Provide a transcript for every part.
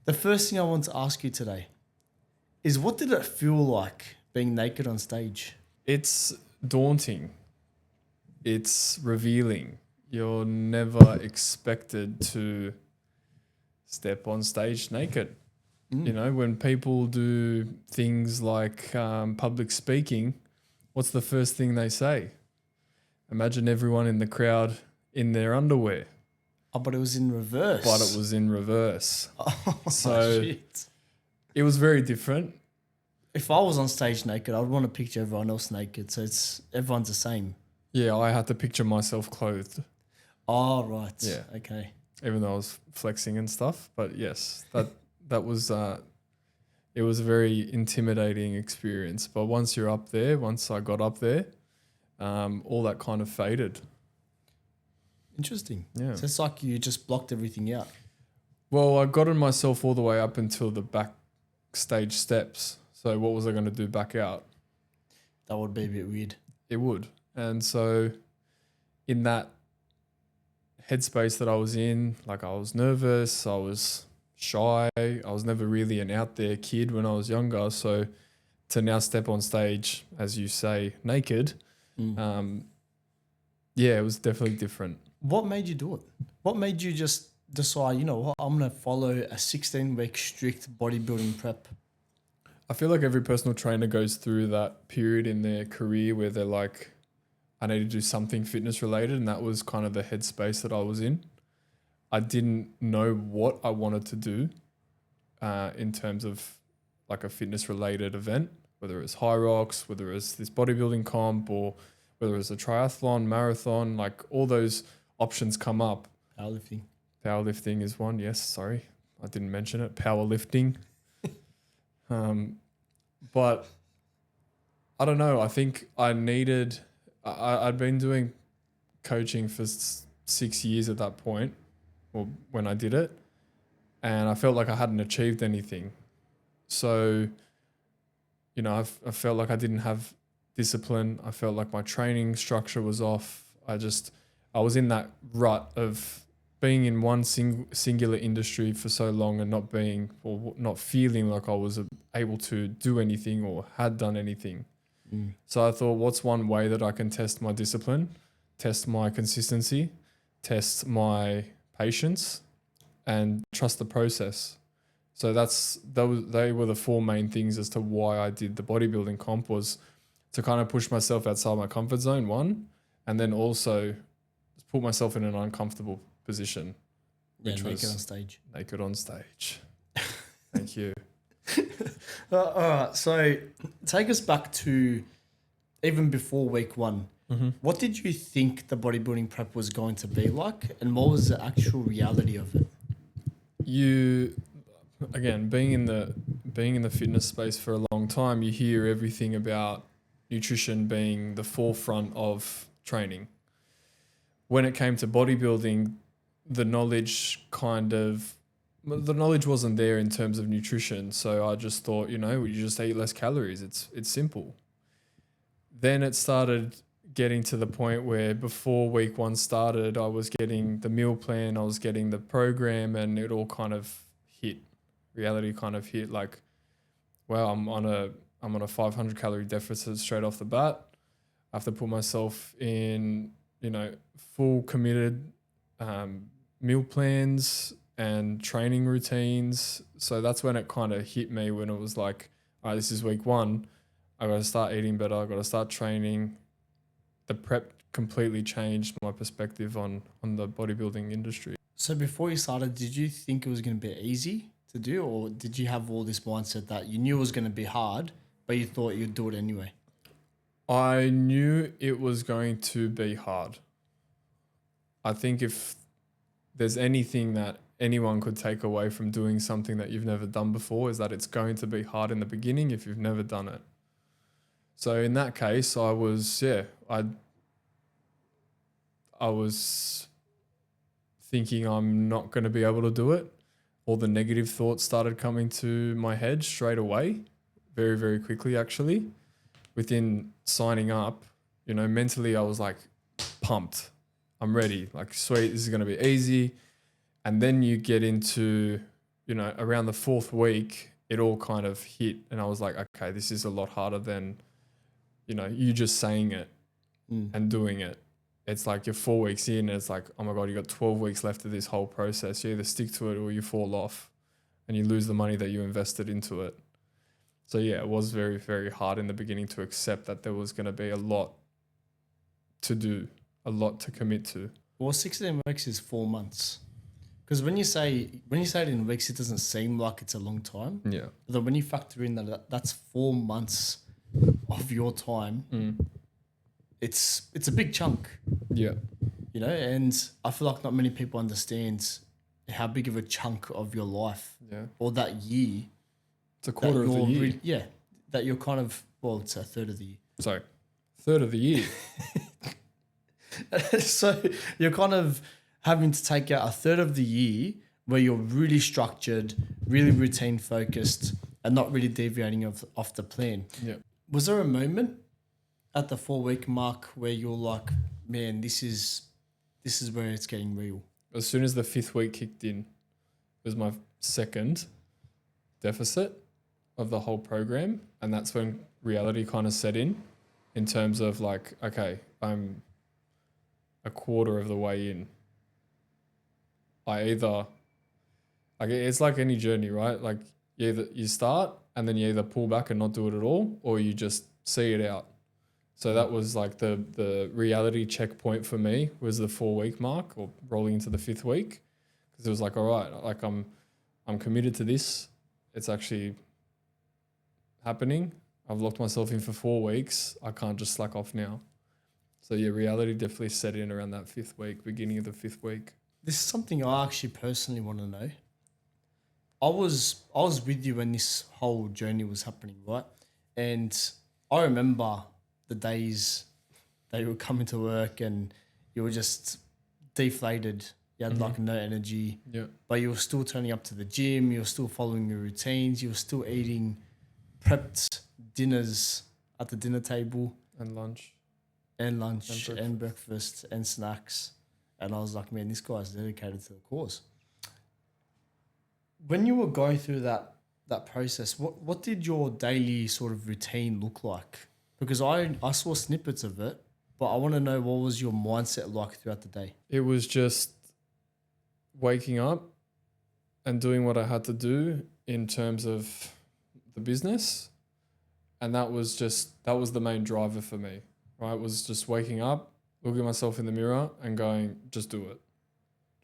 The first thing I want to ask you today is what did it feel like being naked on stage? It's daunting. It's revealing. You're never expected to step on stage naked. You know, when people do things like public speaking, what's the first thing they say? Imagine everyone in the crowd in their underwear. Oh, but it was in reverse. But it was in reverse. Oh, So shit. it was very different. If I was on stage naked, I'd want to picture everyone else naked. So everyone's the same. Yeah, I had to picture myself clothed. Oh, right. Yeah. Okay. Even though I was flexing and stuff. But yes, that was it was a very intimidating experience. But once you're up there, once I got up there, all that kind of faded. Interesting. Yeah. So it's like you just blocked everything out. Well, I gotten myself all the way up until the backstage steps. So what was I going to do back out? That would be a bit weird. It would. And so in that headspace that I was in, like I was nervous, I was shy, I was never really an out there kid when I was younger. So to now step on stage, as you say, naked, yeah, it was definitely different. What made you do it? What made you just decide, you know what, I'm going to follow a 16-week strict bodybuilding prep? I feel like every personal trainer goes through that period in their career where they're like, I need to do something fitness related. And that was kind of the headspace that I was in. I didn't know what I wanted to do in terms of like a fitness related event, whether it's high rocks, whether it's this bodybuilding comp, or whether it's a triathlon, marathon, like all those options come up. Powerlifting. Powerlifting is one. Yes, sorry, I didn't mention it. Powerlifting. But I don't know. I think I needed. I'd been doing coaching for 6 years at that point, or when I did it, and I felt like I hadn't achieved anything. So, you know, I felt like I didn't have discipline. I felt like my training structure was off. I was in that rut of being in one singular industry for so long and not being, or not feeling like I was able to do anything or had done anything. So I thought, what's one way that I can test my discipline, test my consistency, test my patience, and trust the process. So they were the four main things as to why I did the bodybuilding comp, was to kind of push myself outside my comfort zone, one, and then also put myself in an uncomfortable position. Which naked on stage. Naked on stage. Thank you. All right. So take us back to even before week one. What did you think the bodybuilding prep was going to be like, and what was the actual reality of it? Again, being in the fitness space for a long time, you hear everything about nutrition being the forefront of training. When it came to bodybuilding, the knowledge wasn't there in terms of nutrition. So I just thought, you just eat less calories. It's simple. Then it started getting to the point where before week one started, I was getting the meal plan, I was getting the program, and it all kind of hit. Reality kind of hit, like, well, I'm on a 500 calorie deficit straight off the bat. I have to put myself in, full committed meal plans and training routines. So that's when it kind of hit me, when it was like, all right, this is week one. I got to start eating better. I got to start training. The prep completely changed my perspective on the bodybuilding industry. So before you started, did you think it was going to be easy to do, or did you have all this mindset that you knew it was going to be hard, but you thought you'd do it anyway? I knew it was going to be hard. I think if there's anything that anyone could take away from doing something that you've never done before, is that it's going to be hard in the beginning if you've never done it. So in that case, I was thinking I'm not going to be able to do it. All the negative thoughts started coming to my head straight away, very, very quickly, actually. Within signing up, mentally I was like pumped. I'm ready. Like, sweet, this is going to be easy. And then you get into, around the fourth week, it all kind of hit, and I was like, okay, this is a lot harder than, you just saying it and doing it. It's like you're 4 weeks in, and it's like, oh my God, you got 12 weeks left of this whole process. You either stick to it or you fall off and you lose the money that you invested into it. So yeah, it was very, very hard in the beginning to accept that there was going to be a lot to do, a lot to commit to. Well, 16 weeks is 4 months. Because when you say it in weeks, it doesn't seem like it's a long time. Yeah. But when you factor in that's 4 months of your time, it's a big chunk. Yeah. And I feel like not many people understand how big of a chunk of your life or that year. It's a quarter of the year. That you're kind of, it's a third of the year. Sorry, third of the year. So you're kind of having to take out a third of the year where you're really structured, really routine focused, and not really deviating off the plan. Yeah. Was there a moment at the 4 week mark where you're like, man, this is where it's getting real? As soon as the 5th week kicked in, it was my second deficit of the whole program, and that's when reality kind of set in terms of like, okay, I'm a quarter of the way in. I either, like, it's like any journey, right? Like you start and then you either pull back and not do it at all, or you just see it out. So that was like the reality checkpoint for me was the 4 week mark, or rolling into the 5th week, because it was like, all right, like I'm committed to this. It's actually happening. I've locked myself in for 4 weeks. I can't just slack off now. So yeah, reality definitely set in around that 5th week, beginning of the 5th week. This is something I actually personally want to know. I was with you when this whole journey was happening, right? And I remember the days that you were coming to work and you were just deflated. You had like no energy. Yeah. But you were still turning up to the gym. You were still following your routines. You were still eating prepped dinners at the dinner table. And lunch. And breakfast and snacks. And I was like, man, this guy's dedicated to the cause. When you were going through that process, what did your daily sort of routine look like? Because I saw snippets of it, but I want to know, what was your mindset like throughout the day? It was just waking up and doing what I had to do in terms of the business. And that was the main driver for me, right? It was just waking up, looking at myself in the mirror and going, just do it.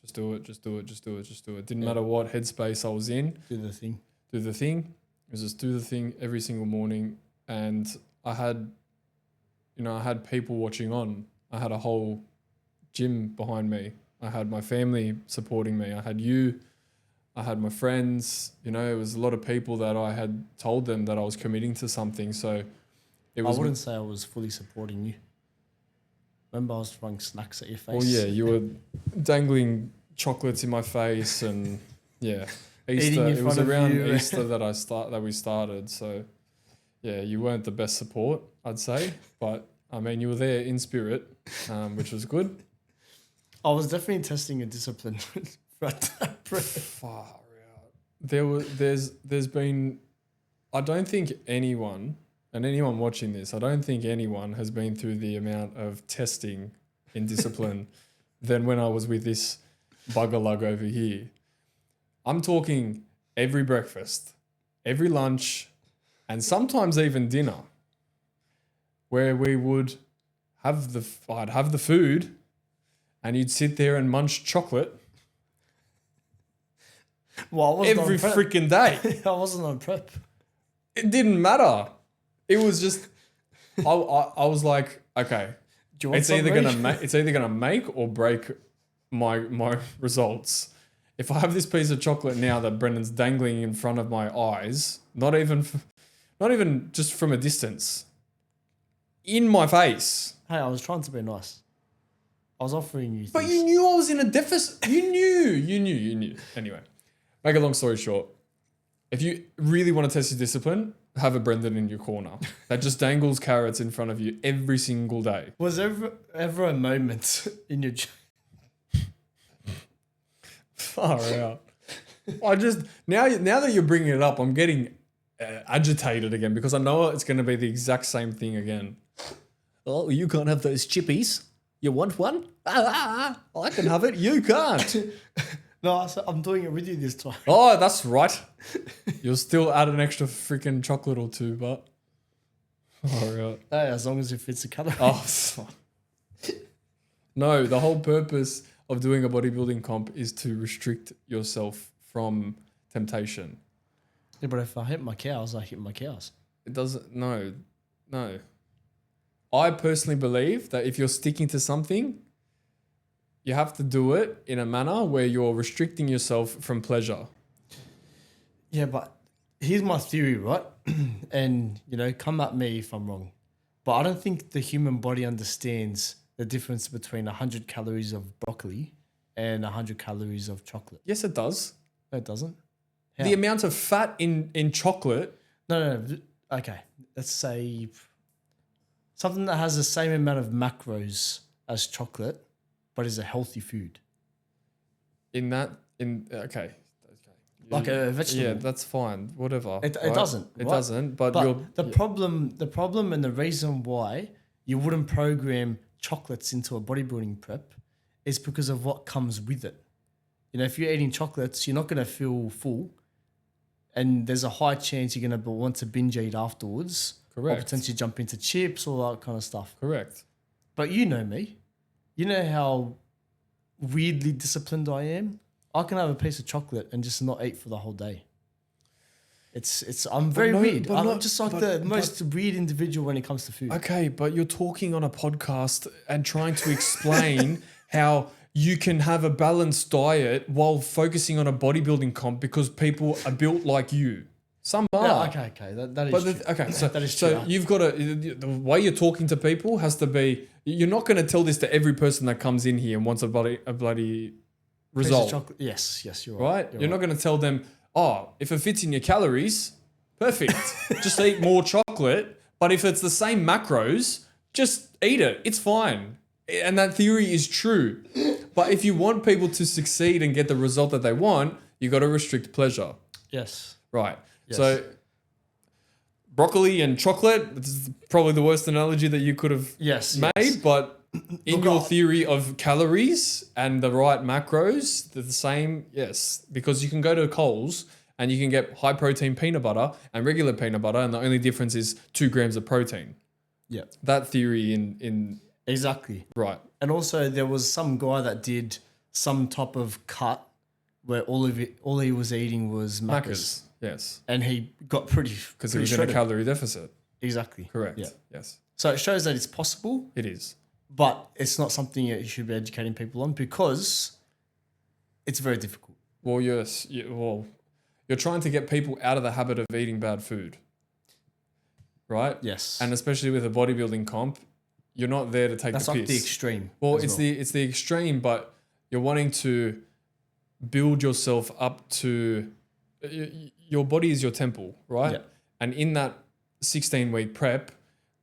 Just do it, just do it, just do it, just do it. Didn't matter what headspace I was in. Do the thing. It was just do the thing every single morning. And I had people watching on. I had a whole gym behind me. I had my family supporting me. I had you. I had my friends. It was a lot of people that I had told them that I was committing to something. So I wouldn't say I was fully supporting you. Remember, I was throwing snacks at your face. Well, yeah, you were dangling chocolates in my face, and yeah, Easter. It was around Easter that we started. So yeah, you weren't the best support, I'd say, but I mean, you were there in spirit, which was good. I was definitely testing your discipline. Far out. There's been, I don't think anyone. And anyone watching this, I don't think anyone has been through the amount of testing in discipline than when I was with this bugger lug over here. I'm talking every breakfast, every lunch, and sometimes even dinner, where we would I'd have the food and you'd sit there and munch chocolate every freaking day. I wasn't on prep. It didn't matter. It was just, I was like, okay, it's either gonna make or break my results. If I have this piece of chocolate now that Brendan's dangling in front of my eyes, not even just from a distance, in my face. Hey, I was trying to be nice. I was offering you things. But you knew I was in a deficit. You knew. Anyway, make a long story short, if you really want to test your discipline, have a Brendan in your corner that just dangles carrots in front of you every single day. Was there ever a moment in your... Far out. I just now that you're bringing it up, I'm getting agitated again because I know it's going to be the exact same thing again. Oh, you can't have those chippies. You want one? I can have it. You can't. No, I'm doing it with you this time. Oh, that's right. You'll still add an extra freaking chocolate or two, but all right. Hey, as long as it fits the calorie. Oh, no. The whole purpose of doing a bodybuilding comp is to restrict yourself from temptation. Yeah, but if I hit my cows, I hit my cows. It doesn't. No. I personally believe that if you're sticking to something, you have to do it in a manner where you're restricting yourself from pleasure. Yeah, but here's my theory, right? And, come at me if I'm wrong. But I don't think the human body understands the difference between 100 calories of broccoli and 100 calories of chocolate. Yes, it does. No, it doesn't. How? The amount of fat in chocolate. No. Okay, let's say something that has the same amount of macros as chocolate, but is a healthy food. Okay. Like a vegetable. Yeah, that's fine. Whatever. It doesn't. It right? doesn't. But the problem and the reason why you wouldn't program chocolates into a bodybuilding prep is because of what comes with it. If you're eating chocolates, you're not going to feel full, and there's a high chance you're going to want to binge eat afterwards. Correct. Or potentially jump into chips, all that kind of stuff. Correct. But you know me. You know how weirdly disciplined I am. I can have a piece of chocolate and just not eat for the whole day. I'm very weird. I'm just like the most weird individual when it comes to food. Okay, but you're talking on a podcast and trying to explain how you can have a balanced diet while focusing on a bodybuilding comp because people are built like you. Some are. Yeah, okay. That is true. That is true. So you've got the way you're talking to people has to be, you're not going to tell this to every person that comes in here and wants a bloody result. Yes, you're right. You're not going to tell them, oh, if it fits in your calories, perfect. Just eat more chocolate. But if it's the same macros, just eat it. It's fine. And that theory is true. But if you want people to succeed and get the result that they want, you got to restrict pleasure. Yes. Right. Yes. So broccoli and chocolate, this is probably the worst analogy that you could have made. But in your theory of calories and the right macros, they're the same. Yes. Because you can go to Coles and you can get high protein peanut butter and regular peanut butter. And the only difference is 2 grams of protein. Yeah. That theory in exactly. Right. And also there was some guy that did some type of cut where all he was eating was macros. Yes. And he got pretty because he was in a calorie deficit. Exactly. Correct. Yeah. Yes. So it shows that it's possible. It is. But it's not something that you should be educating people on because it's very difficult. Well, yes. You're trying to get people out of the habit of eating bad food. Right? Yes. And especially with a bodybuilding comp, you're not there to take the piss. That's like the extreme. Well, it's the extreme, but you're wanting to build yourself up to your body is your temple, right? Yeah. And in that 16-week prep,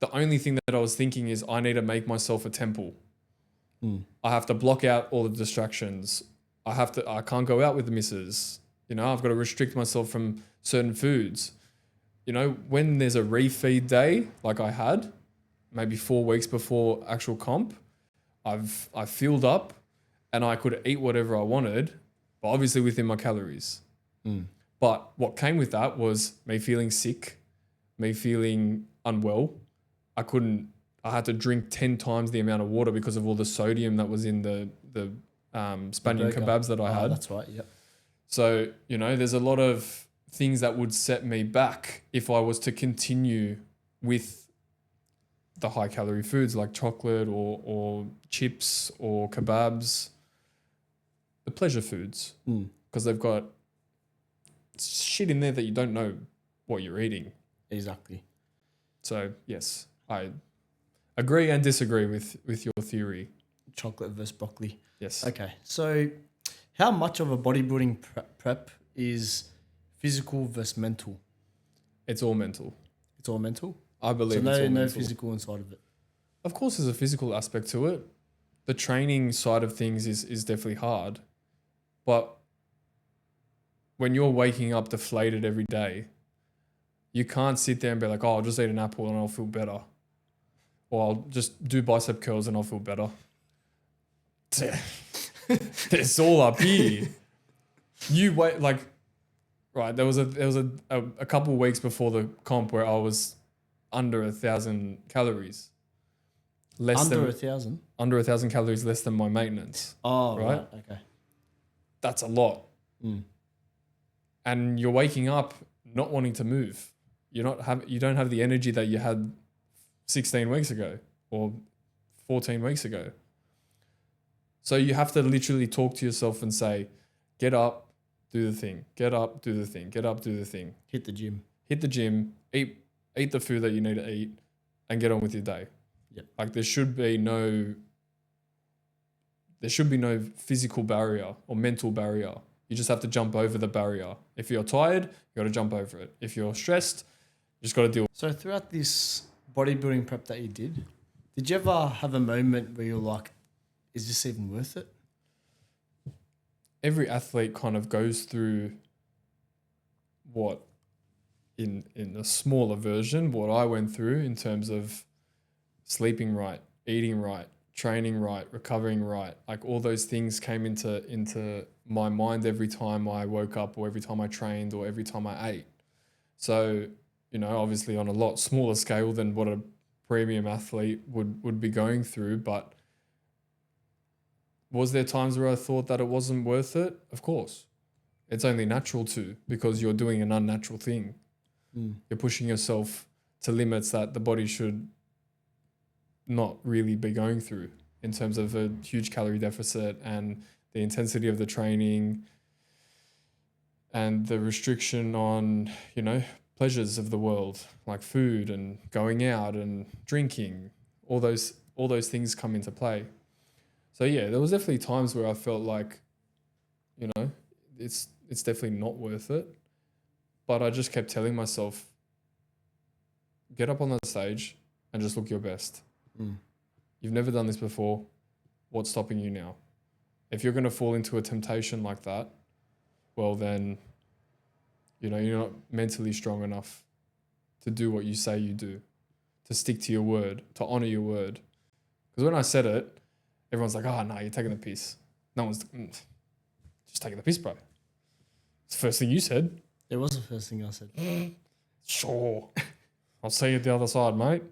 the only thing that I was thinking is I need to make myself a temple. I have to block out all the distractions. I can't go out with the missus. I've got to restrict myself from certain foods. When there's a refeed day, like I had, maybe 4 weeks before actual comp, I filled up and I could eat whatever I wanted, but obviously within my calories. But what came with that was me feeling sick, me feeling unwell. I had to drink 10 times the amount of water because of all the sodium that was in the Spanish kebabs that I had. That's right, yep. So, there's a lot of things that would set me back if I was to continue with the high calorie foods like chocolate or chips or kebabs, the pleasure foods, because they've got shit in there that you don't know what you're eating. Exactly. So, yes, I agree and disagree with your theory. Chocolate versus broccoli. Yes. Okay. So how much of a bodybuilding prep is physical versus mental? It's all mental. It's all mental? I believe so it's all no mental. physical inside of it? Of course there's a physical aspect to it. The training side of things is definitely hard. But when you're waking up deflated every day, you can't sit there and be like, oh, I'll just eat an apple and I'll feel better. Or I'll just do bicep curls and I'll feel better. It's all up here. You wait, like, right, there was a couple of weeks before the comp where I was under 1,000 calories. Under 1,000? Under 1,000 calories less than my maintenance. Oh, right? Okay. That's a lot. And you're waking up not wanting to move. You don't have the energy that you had 16 weeks ago or 14 weeks ago. So you have to literally talk to yourself and say, get up, do the thing. Get up, do the thing. Get up, do the thing. Hit the gym. Hit the gym. Eat the food that you need to eat and get on with your day. Yep. Like there should be no physical barrier or mental barrier. You just have to jump over the barrier. If you're tired, you got to jump over it. If you're stressed, you just got to deal. So throughout this bodybuilding prep that you did you ever have a moment where you're like, is this even worth it? Every athlete kind of goes through what, in a smaller version, what I went through in terms of sleeping right, eating right, training right, recovering right. Like all those things came into my mind every time I woke up or every time I trained or every time I ate. So, obviously on a lot smaller scale than what a premium athlete would be going through, but was there times where I thought that it wasn't worth it? Of course. It's only natural to, because you're doing an unnatural thing. You're pushing yourself to limits that the body should not really be going through in terms of a huge calorie deficit and the intensity of the training and the restriction on, pleasures of the world, like food and going out and drinking. All those things come into play. So yeah, there was definitely times where I felt like, it's definitely not worth it. But I just kept telling myself, get up on the stage and just look your best. You've never done this before. What's stopping you now? If you're going to fall into a temptation like that, well then, you're not mentally strong enough to do what you say you do, to stick to your word, to honor your word. Because when I said it, everyone's like, oh, no, you're taking the piss. No one's just taking the piss, bro. It's the first thing you said. It was the first thing I said. Sure. I'll see you at the other side, mate.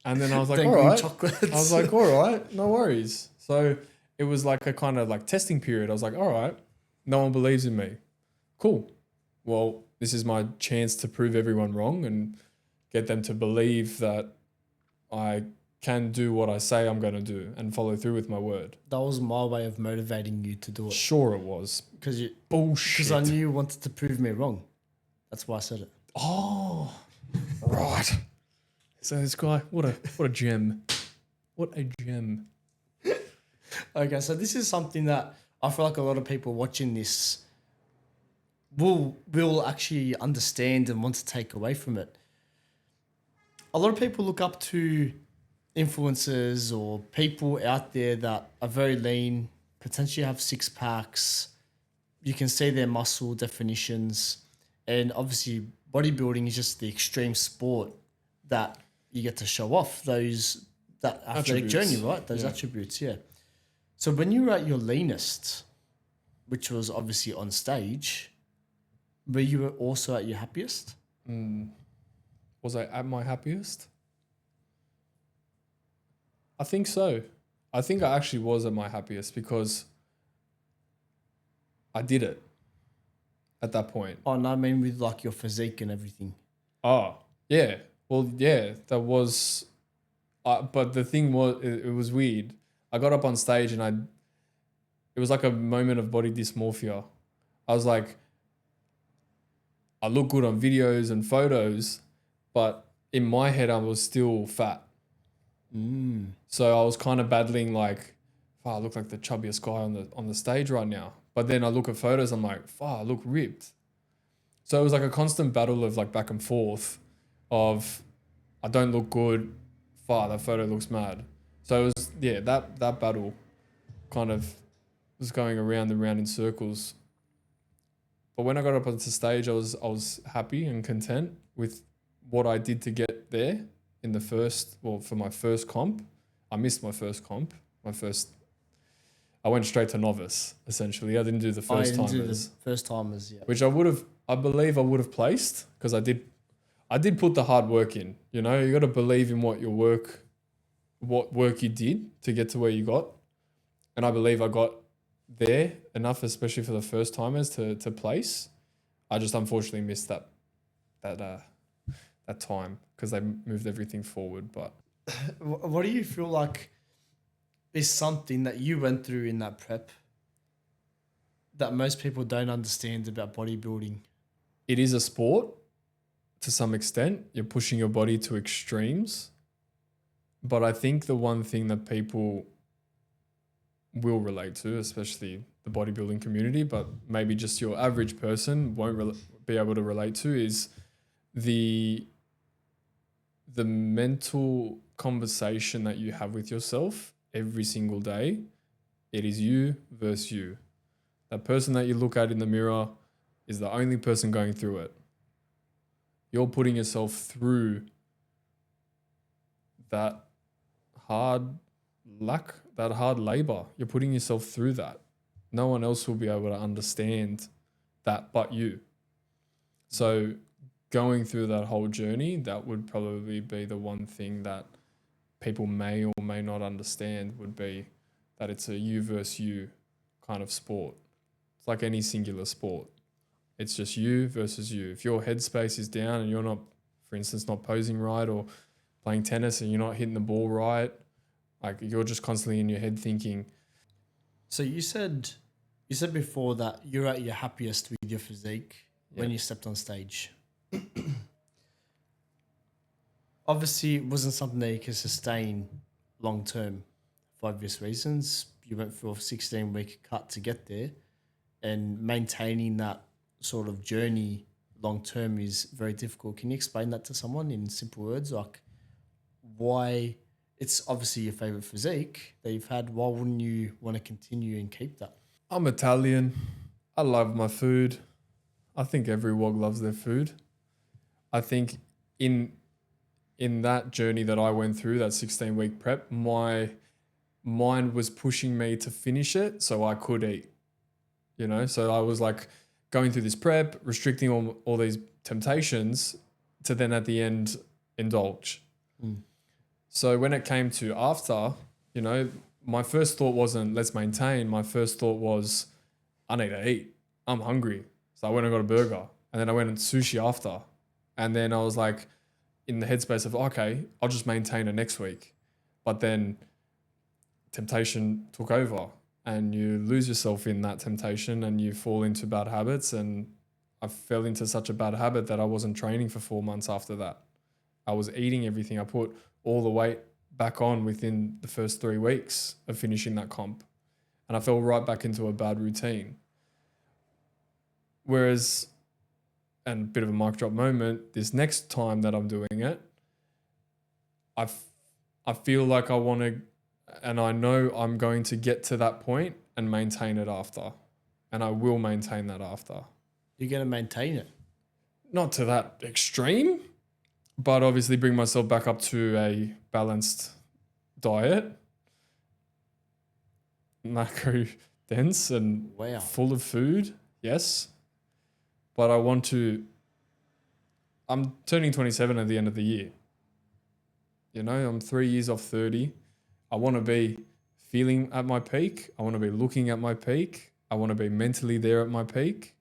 And then I was like, all Dangling right. chocolates. I was like, all right, no worries. So it was like a kind of like testing period. I was like, all right, no one believes in me. Cool. Well, this is my chance to prove everyone wrong and get them to believe that I can do what I say I'm going to do and follow through with my word. That was my way of motivating you to do it. Sure it was. Because I knew you wanted to prove me wrong. That's why I said it. Oh, right. So this guy, what a gem. What a gem. Okay, so this is something that I feel like a lot of people watching this will actually understand and want to take away from it. A lot of people look up to influencers or people out there that are very lean, potentially have six packs. You can see their muscle definitions. And obviously bodybuilding is just the extreme sport that you get to show off that athletic journey, right? Those attributes, yeah. So when you were at your leanest, which was obviously on stage, were you also at your happiest? Was I at my happiest? I think so. I think I actually was at my happiest because I did it at that point. Oh, no, I mean with like your physique and everything. Oh, yeah. Well, yeah, that was... but the thing was, it was weird. I got up on stage and it was like a moment of body dysmorphia. I was like, I look good on videos and photos, but in my head, I was still fat. So I was kind of battling like, I look like the chubbiest guy on the stage right now. But then I look at photos, I'm like, I look ripped. So it was like a constant battle of like back and forth of, I don't look good, that photo looks mad. So it was, that battle kind of was going around and round in circles But when I got up onto stage, I was happy and content with what I did to get there in for my first comp. I missed my first comp. I went straight to novice, essentially. I didn't do the first timers. Yeah. Which I believe I would have placed, because I did put the hard work in. You know, you got to believe in what work you did to get to where you got. And I believe I got there enough, especially for the first timers, to place. I just unfortunately missed that time because they moved everything forward. But what do you feel like is something that you went through in that prep that most people don't understand about bodybuilding? It is a sport to some extent. You're pushing your body to extremes. But I think the one thing that people will relate to, especially the bodybuilding community, but maybe just your average person won't be able to relate to, is the mental conversation that you have with yourself every single day. It is you versus you. That person that you look at in the mirror is the only person going through it. You're putting yourself through that hard labor. You're putting yourself through that. No one else will be able to understand that but you. So going through that whole journey, that would probably be the one thing that people may or may not understand, would be that it's a you versus you kind of sport. It's like any singular sport. It's just you versus you. If your headspace is down and you're not, for instance, not posing right, or playing tennis and you're not hitting the ball right, like you're just constantly in your head thinking. So you said before that you're at your happiest with your physique when you stepped on stage. Obviously, it wasn't something that you could sustain long term for obvious reasons. You went through a 16-week cut to get there, and maintaining that sort of journey long term is very difficult. Can you explain that to someone in simple words? Like, why it's obviously your favorite physique that you've had. Why wouldn't you want to continue and keep that? I'm Italian. I love my food. I think every wog loves their food. I think in that journey that I went through, that 16-week prep, my mind was pushing me to finish it so I could eat. You know, so I was like going through this prep, restricting all these temptations to then at the end indulge. So when it came to after, you know, my first thought wasn't let's maintain. My first thought was I need to eat. I'm hungry. So I went and got a burger, and then I went and sushi after. And then I was like in the headspace of, okay, I'll just maintain it next week. But then temptation took over, and you lose yourself in that temptation and you fall into bad habits. And I fell into such a bad habit that I wasn't training for 4 months after that. I was eating everything. I put all the weight back on within the first 3 weeks of finishing that comp. And I fell right back into a bad routine. Whereas, and a bit of a mic drop moment, this next time that I'm doing it, I feel like I want to, and I know I'm going to get to that point and maintain it after. And I will maintain that after. You're going to maintain it? Not to that extreme, but obviously bring myself back up to a balanced diet, macro dense and full of food, yes. But I'm turning 27 at the end of the year. You know, I'm 3 years off 30. I want to be feeling at my peak. I want to be looking at my peak. I want to be mentally there at my peak.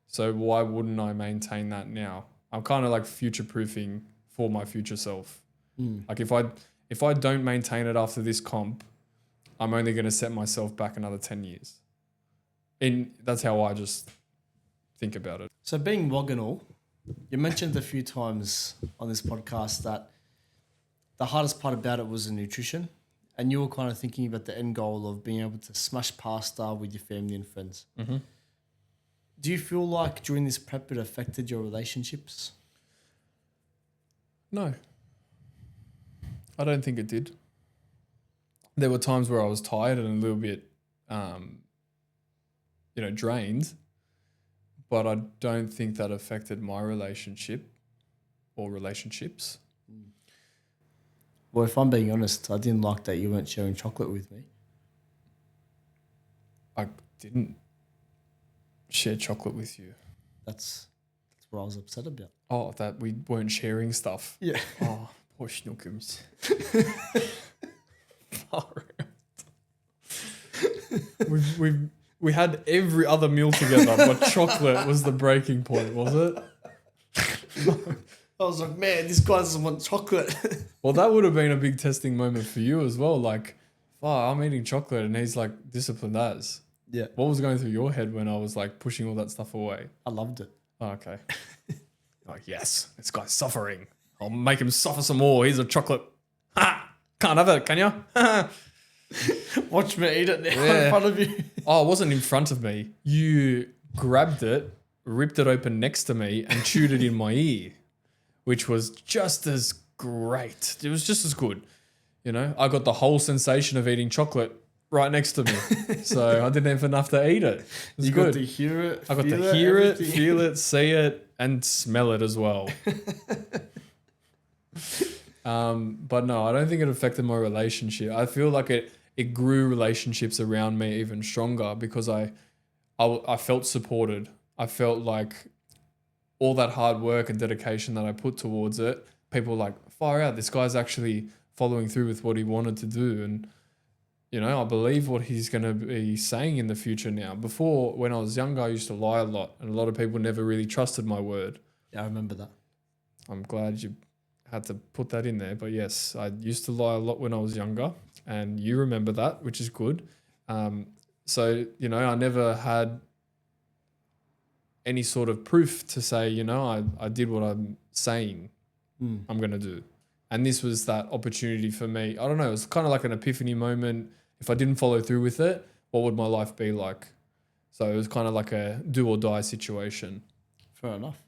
So why wouldn't I maintain that now? I'm kind of like future-proofing for my future self. Like if I don't maintain it after this comp, I'm only going to set myself back another 10 years. And that's how I just think about it. So being Wagonal, you mentioned a few times on this podcast that the hardest part about it was the nutrition, and you were kind of thinking about the end goal of being able to smash pasta with your family and friends. Mm-hmm. Do you feel like during this prep it affected your relationships? No. I don't think it did. There were times where I was tired and a little bit, drained. but I don't think that affected my relationship or relationships. Well, if I'm being honest, I didn't like that you weren't sharing chocolate with me. I didn't share chocolate with you. That's what I was upset about. Oh, that we weren't sharing stuff. Yeah. Oh, poor schnookums. We had every other meal together, but chocolate was the breaking point, was it? I was like, man, this guy doesn't want chocolate. Well, that would have been a big testing moment for you as well. Like, oh, I'm eating chocolate and he's like disciplined as. Yeah. What was going through your head when I was like pushing all that stuff away? I loved it. Oh, okay. Like, yes, this guy's suffering. I'll make him suffer some more. Here's a chocolate. Ha! Can't have it, can you? Watch me eat it now in front of you. Oh, it wasn't in front of me. You grabbed it, ripped it open next to me and chewed it in my ear, which was just as great. It was just as good. You know, I got the whole sensation of eating chocolate right next to me. So I didn't have enough to eat it. It was You good. got to hear it. I got to hear it, feel it, see it, and smell it as well. But no, I don't think it affected my relationship. I feel like it grew relationships around me even stronger because I felt supported. I felt like all that hard work and dedication that I put towards it, people were like, far out, this guy's actually following through with what he wanted to do. And, you know, I believe what he's going to be saying in the future now. Before, when I was younger, I used to lie a lot and a lot of people never really trusted my word. Yeah, I remember that. I'm glad you had to put that in there. But yes, I used to lie a lot when I was younger and you remember that, which is good. So, you know, I never had any sort of proof to say, you know, I did what I'm saying I'm going to do. And this was that opportunity for me. I don't know. It was kind of like an epiphany moment. If I didn't follow through with it, what would my life be like? So it was kind of like a do or die situation. Fair enough.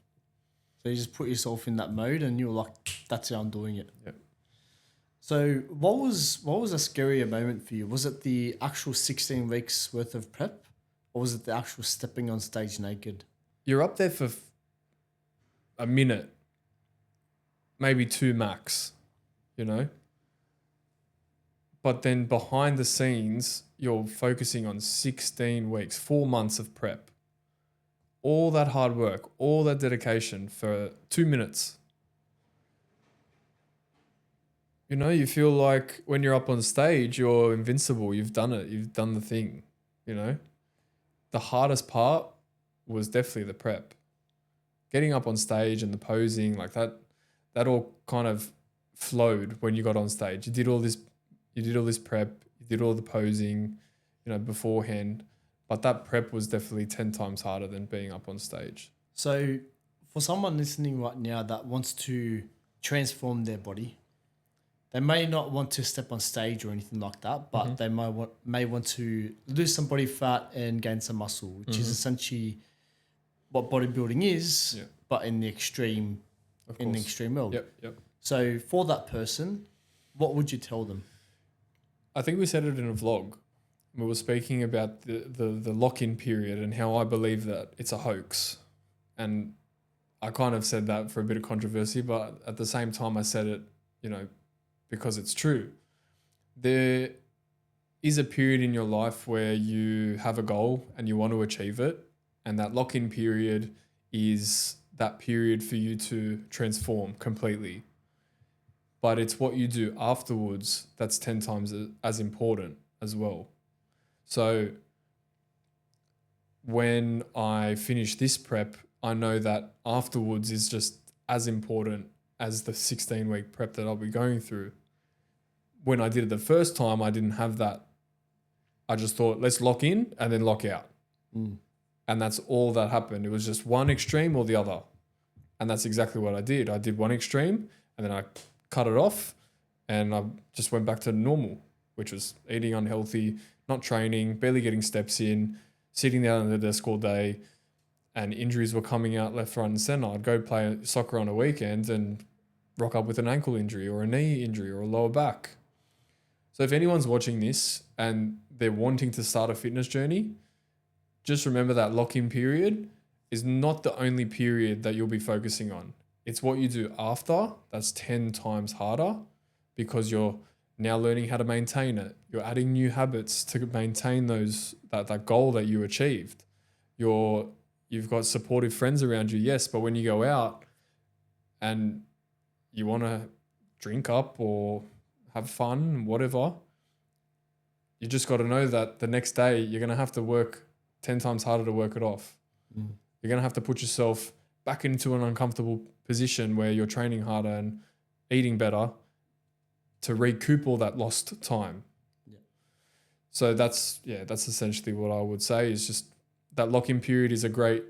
So you just put yourself in that mode and you were like, that's how I'm doing it. Yep. So what was a scarier moment for you? Was it the actual 16 weeks worth of prep or was it the actual stepping on stage naked? You're up there for a minute, maybe two max, you know? But then behind the scenes, you're focusing on 16 weeks, 4 months of prep. All that hard work, all that dedication for 2 minutes. You know, you feel like when you're up on stage, you're invincible. You've done it. You've done the thing, you know? The hardest part was definitely the prep. Getting up on stage and the posing, like that all kind of flowed when you got on stage. You did all this prep, you did all the posing, you know, beforehand. But that prep was definitely 10 times harder than being up on stage. So for someone listening right now that wants to transform their body, they may not want to step on stage or anything like that, but they may want to lose some body fat and gain some muscle, which is essentially what bodybuilding is, but in the extreme world. Yep. So for that person, what would you tell them? I think we said it in a vlog. We were speaking about the lock-in period and how I believe that it's a hoax. And I kind of said that for a bit of controversy, but at the same time I said it, you know, because it's true. There is a period in your life where you have a goal and you want to achieve it. And that lock-in period is that period for you to transform completely. But it's what you do afterwards that's 10 times as important as well. So when I finish this prep, I know that afterwards is just as important as the 16-week prep that I'll be going through. When I did it the first time, I didn't have that. I just thought, let's lock in and then lock out. And that's all that happened. It was just one extreme or the other. And that's exactly what I did. I did one extreme and then I cut it off and I just went back to normal, which was eating unhealthy, not training, barely getting steps in, sitting down at the desk all day, and injuries were coming out left, right, and center. I'd go play soccer on a weekend and rock up with an ankle injury or a knee injury or a lower back. So if anyone's watching this and they're wanting to start a fitness journey, just remember that lock-in period is not the only period that you'll be focusing on. It's what you do after that's 10 times harder, because you're now learning how to maintain it. You're adding new habits to maintain that goal that you achieved. You've got supportive friends around you, yes, but when you go out and you want to drink up or have fun, whatever, you just got to know that the next day you're going to have to work 10 times harder to work it off. You're going to have to put yourself back into an uncomfortable position where you're training harder and eating better to recoup all that lost time. Yeah. So that's essentially what I would say, is just that lock-in period is a great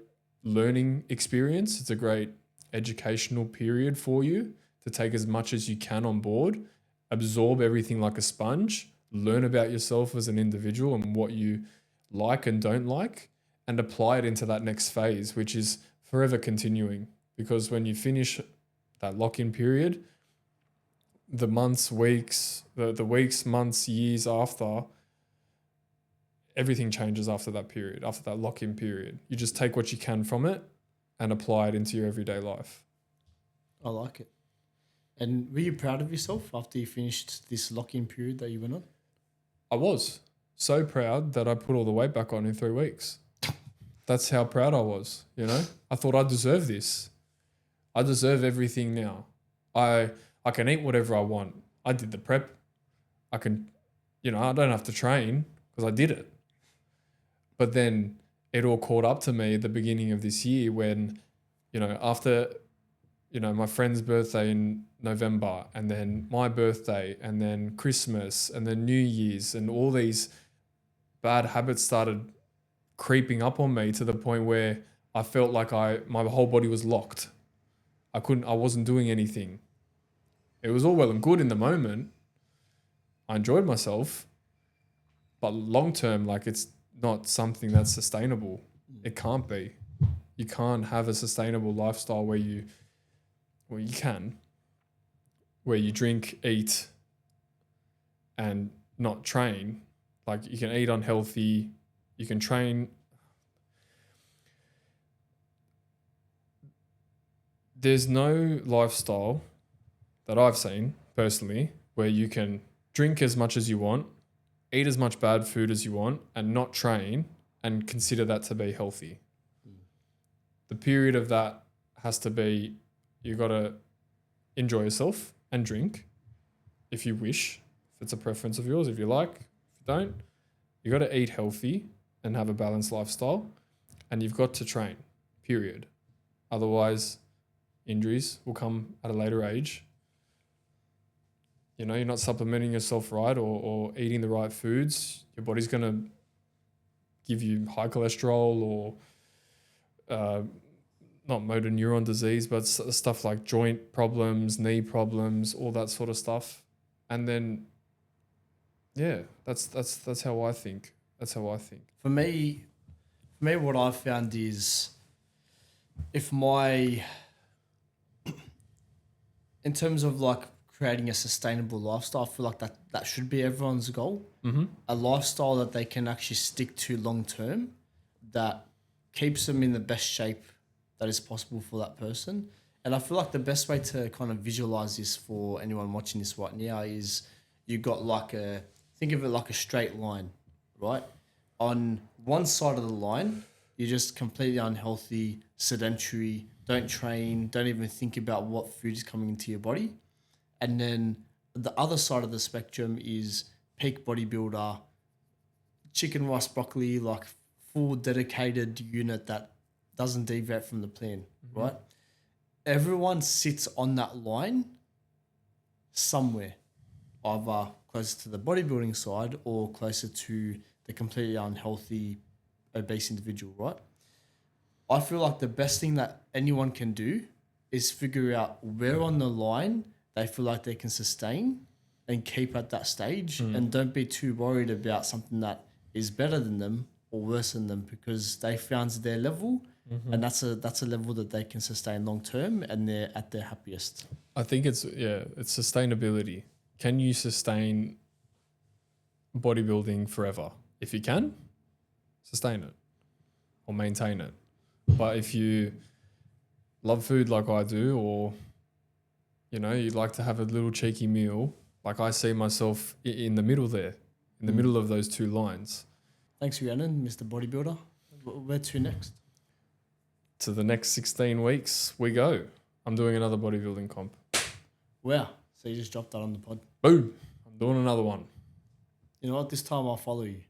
learning experience. It's a great educational period for you to take as much as you can on board, absorb everything like a sponge, learn about yourself as an individual and what you like and don't like, and apply it into that next phase, which is forever continuing. Because when you finish that lock-in period, the months, weeks, the weeks, months, years after, everything changes after that period, after that lock-in period. You just take what you can from it and apply it into your everyday life. I like it. And were you proud of yourself after you finished this lock-in period that you went on? I was so proud that I put all the weight back on in 3 weeks. That's how proud I was, you know? I thought I deserve this. I deserve everything now. I can eat whatever I want. I did the prep. I can, I don't have to train because I did it. But then it all caught up to me at the beginning of this year when, after, my friend's birthday in November, and then my birthday, and then Christmas, and then New Year's, and all these bad habits started creeping up on me to the point where I felt like my whole body was locked. I wasn't doing anything. It was all well and good in the moment. I enjoyed myself, but long term, it's not something that's sustainable. It can't be. You can't have a sustainable lifestyle where you drink, eat, and not train. You can eat unhealthy, you can train. There's no lifestyle that I've seen personally where you can drink as much as you want, eat as much bad food as you want, and not train and consider that to be healthy. The period of that has to be, you got to enjoy yourself and drink if you wish, if it's a preference of yours, if you like. If you don't, you got to eat healthy and have a balanced lifestyle, and you've got to train, period. Otherwise, injuries will come at a later age. You're not supplementing yourself right or eating the right foods. Your body's going to give you high cholesterol or not motor neuron disease, but stuff like joint problems, knee problems, all that sort of stuff. And then, that's how I think. That's how I think. For me, what I've found is in terms of creating a sustainable lifestyle, I feel like that should be everyone's goal. Mm-hmm. A lifestyle that they can actually stick to long term, that keeps them in the best shape that is possible for that person. And I feel like the best way to kind of visualize this for anyone watching this right now is you got think of it like a straight line, right? On one side of the line, you're just completely unhealthy, sedentary, don't train, don't even think about what food is coming into your body. And then the other side of the spectrum is peak bodybuilder, chicken, rice, broccoli, full dedicated unit that doesn't deviate from the plan, right? Everyone sits on that line somewhere, either closer to the bodybuilding side or closer to the completely unhealthy, obese individual, right? I feel like the best thing that anyone can do is figure out where on the line they feel like they can sustain and keep at that stage, and don't be too worried about something that is better than them or worse than them, because they found their level, and that's a level that they can sustain long term, and they're at their happiest. I think it's sustainability. Can you sustain bodybuilding forever? If you can, sustain it or maintain it. But if you love food like I do, or, you know, you'd like to have a little cheeky meal, like I see myself in the middle there, in the middle of those two lines. Thanks, Rhiannon, Mr. Bodybuilder. Where to next? To the next 16 weeks, we go. I'm doing another bodybuilding comp. Wow. So you just dropped that on the pod. Boom. I'm doing another one. You know what? This time I'll follow you.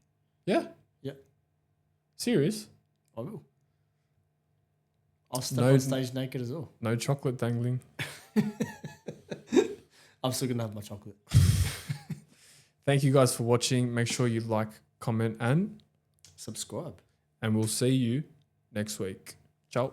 Yeah? Yeah. Serious? I will. I'll step on stage naked as well. No chocolate dangling. I'm still going to have my chocolate. Thank you guys for watching. Make sure you like, comment, and subscribe. And we'll see you next week. Ciao.